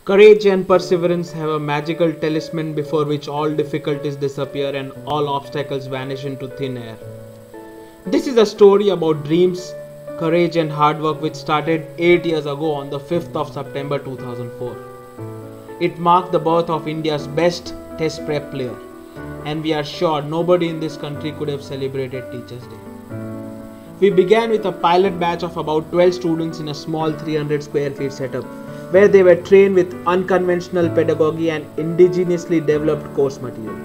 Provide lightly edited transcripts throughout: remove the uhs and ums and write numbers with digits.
Courage and perseverance have a magical talisman before which all difficulties disappear and all obstacles vanish into thin air. This is a story about dreams, courage and hard work which started 8 years ago on the 5th of September 2004. It marked the birth of India's best test prep player, and we are sure nobody in this country could have celebrated Teachers' Day. We began with a pilot batch of about 12 students in a small 300 square feet setup where they were trained with unconventional pedagogy and indigenously developed course material.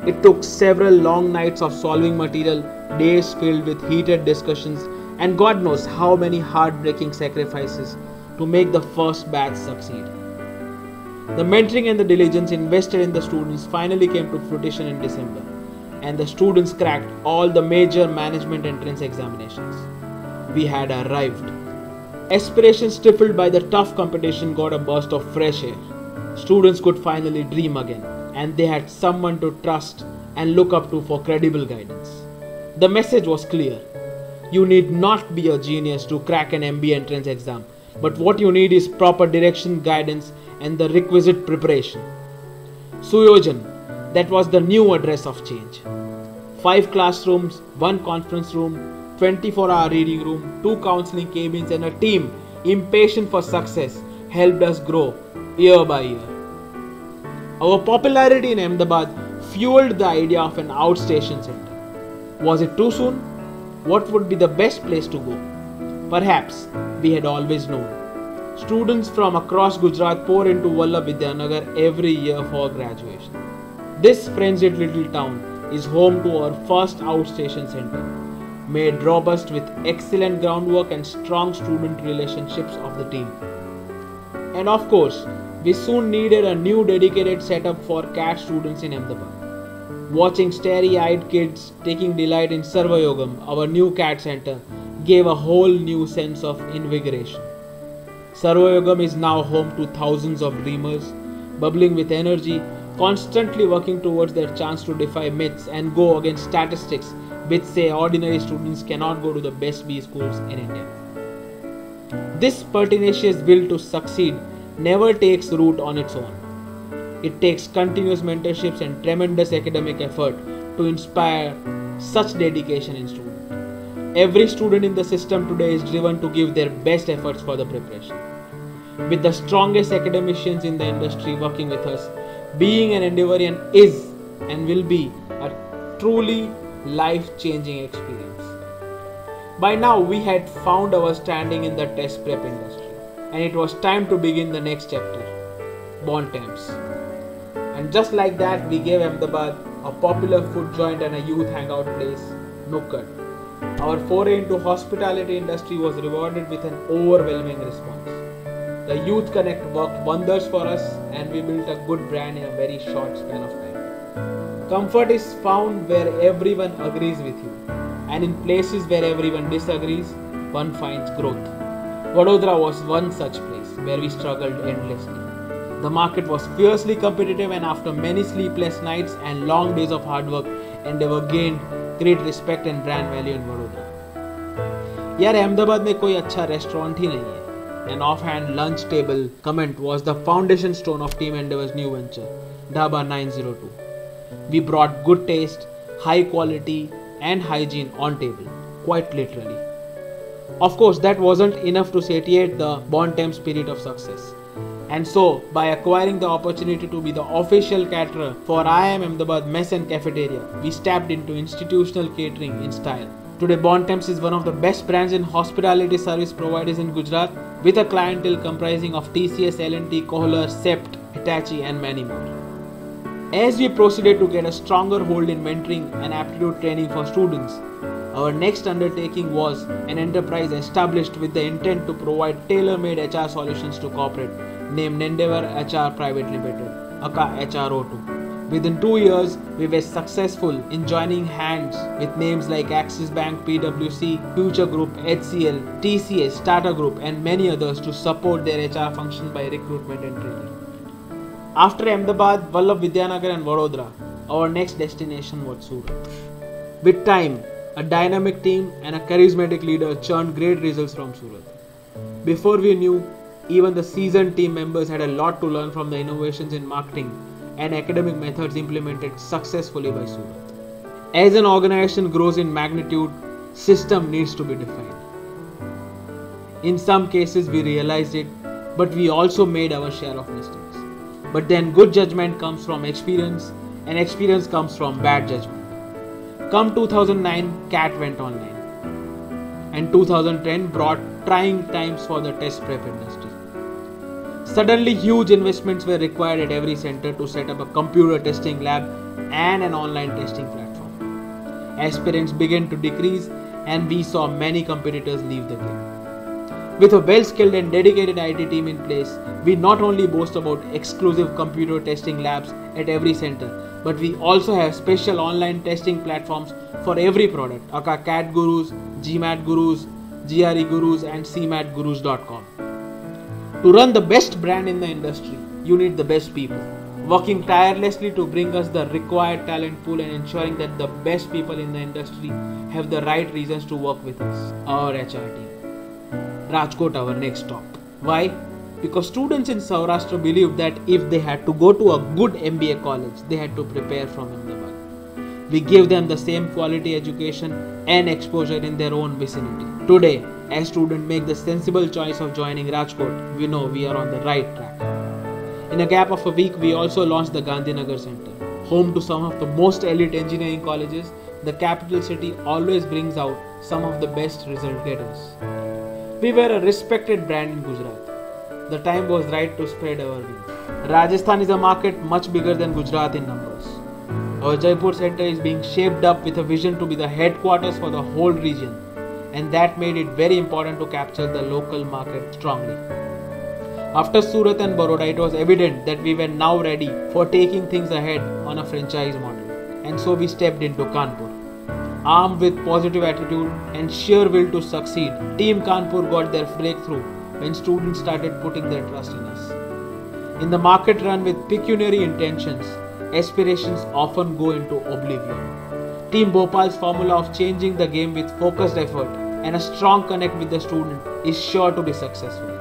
It took several long nights of solving material, days filled with heated discussions, and God knows how many heartbreaking sacrifices to make the first batch succeed. The mentoring and the diligence invested in the students finally came to fruition in December, and the students cracked all the major management entrance examinations. We had arrived. Aspirations stifled by the tough competition got a burst of fresh air. Students could finally dream again, and they had someone to trust and look up to for credible guidance. The message was clear. You need not be a genius to crack an MBA entrance exam, but what you need is proper direction, guidance, and the requisite preparation. Suyojan, that was the new address of change. 5 classrooms, 1 conference room, 24-hour reading room, 2 counseling cabins, and a team impatient for success helped us grow year by year. Our popularity in Ahmedabad fueled the idea of an outstation center. Was it too soon? What would be the best place to go? Perhaps we had always known. Students from across Gujarat pour into Vallabh Vidyanagar every year for graduation. This frenzied little town is home to our first outstation center, made robust with excellent groundwork and strong student relationships of the team. And of course, we soon needed a new dedicated setup for CAT students in Ahmedabad. Watching starry-eyed kids taking delight in Sarva Yogam, our new CAT center, gave a whole new sense of invigoration. Sarva Yogam is now home to thousands of dreamers, bubbling with energy, constantly working towards their chance to defy myths and go against statistics which say ordinary students cannot go to the best B schools in India. This pertinacious will to succeed never takes root on its own. It takes continuous mentorships and tremendous academic effort to inspire such dedication in students. Every student in the system today is driven to give their best efforts for the preparation. With the strongest academicians in the industry working with us, being an Endeavorian is and will be a truly life-changing experience. By now we had found our standing in the test prep industry, and it was time to begin the next chapter, Bontemps. And just like that, we gave Ahmedabad a popular food joint and a youth hangout place, Nukkad. Our foray into hospitality industry was rewarded with an overwhelming response. The Youth Connect worked wonders for us, and we built a good brand in a very short span of time. Comfort is found where everyone agrees with you, and in places where everyone disagrees, one finds growth. Vadodara was one such place where we struggled endlessly. The market was fiercely competitive, and after many sleepless nights and long days of hard work, Endeavor gained great respect and brand value in Vadodara. यार अहमदाबाद में कोई अच्छा restaurant ही नहीं है. An offhand lunch table comment was the foundation stone of Team Endeavor's new venture, Dhaba 902. We brought good taste, high quality and hygiene on table, quite literally. Of course, that wasn't enough to satiate the Bontemps spirit of success. And so, by acquiring the opportunity to be the official caterer for IIM Ahmedabad Mess and Cafeteria, we stepped into institutional catering in style. Today, Bontemps is one of the best brands in hospitality service providers in Gujarat, with a clientele comprising of TCS, L&T, Kohler, Sept, Hitachi and many more. As we proceeded to get a stronger hold in mentoring and aptitude training for students, our next undertaking was an enterprise established with the intent to provide tailor-made HR solutions to corporate, named Endeavor HR Private Limited, aka HRO2. Within 2 years, we were successful in joining hands with names like Axis Bank, PwC, Future Group, HCL, TCS, Tata Group and many others to support their HR function by recruitment and training. After Ahmedabad, Vallabh Vidyanagar and Vadodara, our next destination was Surat. With time, a dynamic team and a charismatic leader churned great results from Surat. Before we knew, Even the seasoned team members had a lot to learn from the innovations in marketing and academic methods implemented successfully by Surat. As an organization grows in magnitude, system needs to be defined. In some cases we realized it, but we also made our share of mistakes. But then good judgment comes from experience, and experience comes from bad judgment. Come 2009, CAT went online, and 2010 brought trying times for the test prep industry. Suddenly huge investments were required at every center to set up a computer testing lab and an online testing platform. Aspirants began to decrease, and we saw many competitors leave the game. With a well-skilled and dedicated IT team in place, we not only boast about exclusive computer testing labs at every center, but we also have special online testing platforms for every product, aka CAT Gurus, GMAT Gurus, GRE Gurus and CMATGurus.com. To run the best brand in the industry, you need the best people, working tirelessly to bring us the required talent pool and ensuring that the best people in the industry have the right reasons to work with us, our HR team. Rajkot, our next stop. Why? Because students in Saurashtra believed that if they had to go to a good MBA college, they had to prepare from Ahmedabad. We gave them the same quality education and exposure in their own vicinity. Today, as students make the sensible choice of joining Rajkot, we know we are on the right track. In a gap of a week, we also launched the Gandhinagar Center. Home to some of the most elite engineering colleges, the capital city always brings out some of the best result getters. We were a respected brand in Gujarat. The time was right to spread our wings. Rajasthan is a market much bigger than Gujarat in numbers. Our Jaipur center is being shaped up with a vision to be the headquarters for the whole region, and that made it very important to capture the local market strongly. After Surat and Baroda, it was evident that we were now ready for taking things ahead on a franchise model, and so we stepped into Kanpur. Armed with positive attitude and sheer will to succeed, Team Kanpur got their breakthrough when students started putting their trust in us. In the market run with pecuniary intentions, aspirations often go into oblivion. Team Bhopal's formula of changing the game with focused effort and a strong connect with the student is sure to be successful.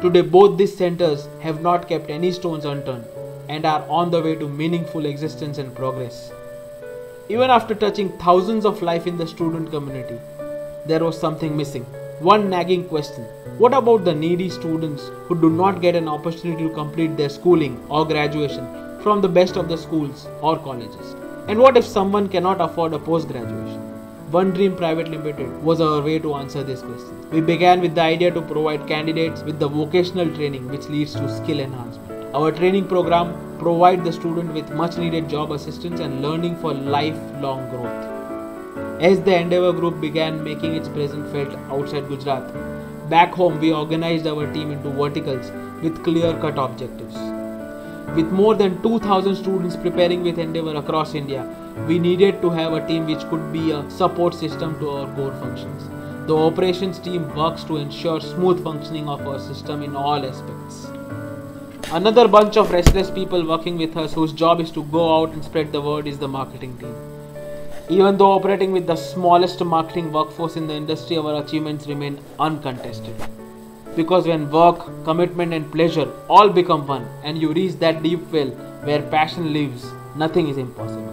Today both these centers have not kept any stones unturned and are on the way to meaningful existence and progress. Even after touching thousands of lives in the student community, there was something missing. One nagging question: what about the needy students who do not get an opportunity to complete their schooling or graduation from the best of the schools or colleges? And what if someone cannot afford a post-graduation? One Dream Private Limited was our way to answer this question. We began with the idea to provide candidates with the vocational training which leads to skill enhancement. Our training program provides the student with much needed job assistance and learning for lifelong growth. As the Endeavour Group began making its presence felt outside Gujarat, back home we organized our team into verticals with clear-cut objectives. With more than 2,000 students preparing with Endeavour across India, we needed to have a team which could be a support system to our core functions. The operations team works to ensure smooth functioning of our system in all aspects. Another bunch of restless people working with us whose job is to go out and spread the word is the marketing team. Even though operating with the smallest marketing workforce in the industry, our achievements remain uncontested. Because when work, commitment and pleasure all become one and you reach that deep well where passion lives, nothing is impossible.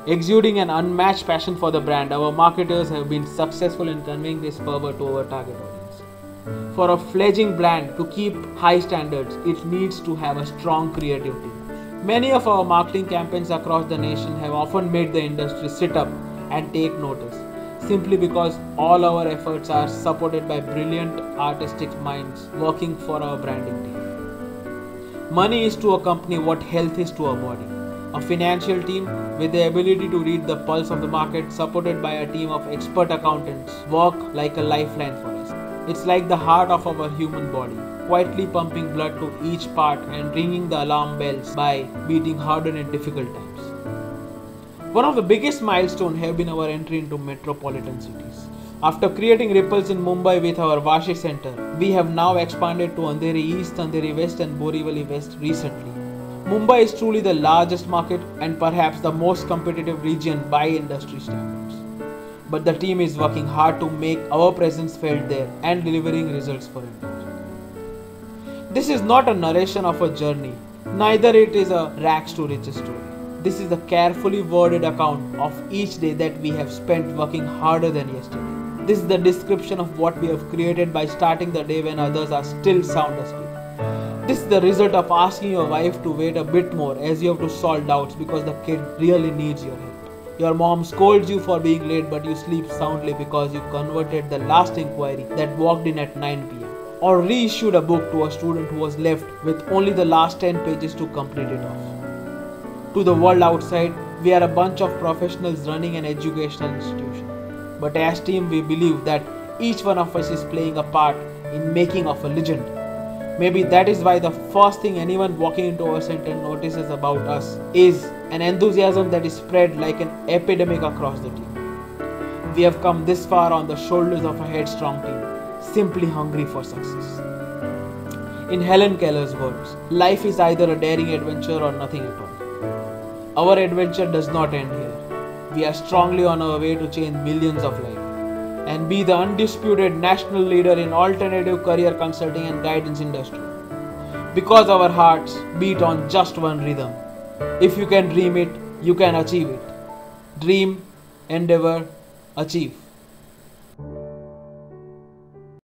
Exuding an unmatched passion for the brand, our marketers have been successful in conveying this fervor to our target audience. For a fledgling brand to keep high standards, it needs to have a strong creative team. Many of our marketing campaigns across the nation have often made the industry sit up and take notice, simply because all our efforts are supported by brilliant artistic minds working for our branding team. Money is to a company what health is to a body. A financial team with the ability to read the pulse of the market, supported by a team of expert accountants, work like a lifeline for us. It's like the heart of our human body, quietly pumping blood to each part and ringing the alarm bells by beating harder in difficult times. One of the biggest milestones have been our entry into metropolitan cities. After creating ripples in Mumbai with our Vashi Center, we have now expanded to Andheri East, Andheri West and Borivali West recently. Mumbai is truly the largest market and perhaps the most competitive region by industry standards. But the team is working hard to make our presence felt there and delivering results for it. This is not a narration of a journey, neither it is a rags to riches story. This is a carefully worded account of each day that we have spent working harder than yesterday. This is the description of what we have created by starting the day when others are still sound asleep. This is the result of asking your wife to wait a bit more as you have to solve doubts because the kid really needs your help. Your mom scolds you for being late, but you sleep soundly because you converted the last inquiry that walked in at 9 p.m. Or reissued a book to a student who was left with only the last 10 pages to complete it off. To the world outside, we are a bunch of professionals running an educational institution. But as team, we believe that each one of us is playing a part in making of a legend. Maybe that is why the first thing anyone walking into our center notices about us is an enthusiasm that is spread like an epidemic across the team. We have come this far on the shoulders of a headstrong team, simply hungry for success. In Helen Keller's words, life is either a daring adventure or nothing at all. Our adventure does not end here. We are strongly on our way to change millions of lives and be the undisputed national leader in alternative career consulting and guidance industry. Because our hearts beat on just one rhythm. If you can dream it, you can achieve it. Dream, endeavor, achieve.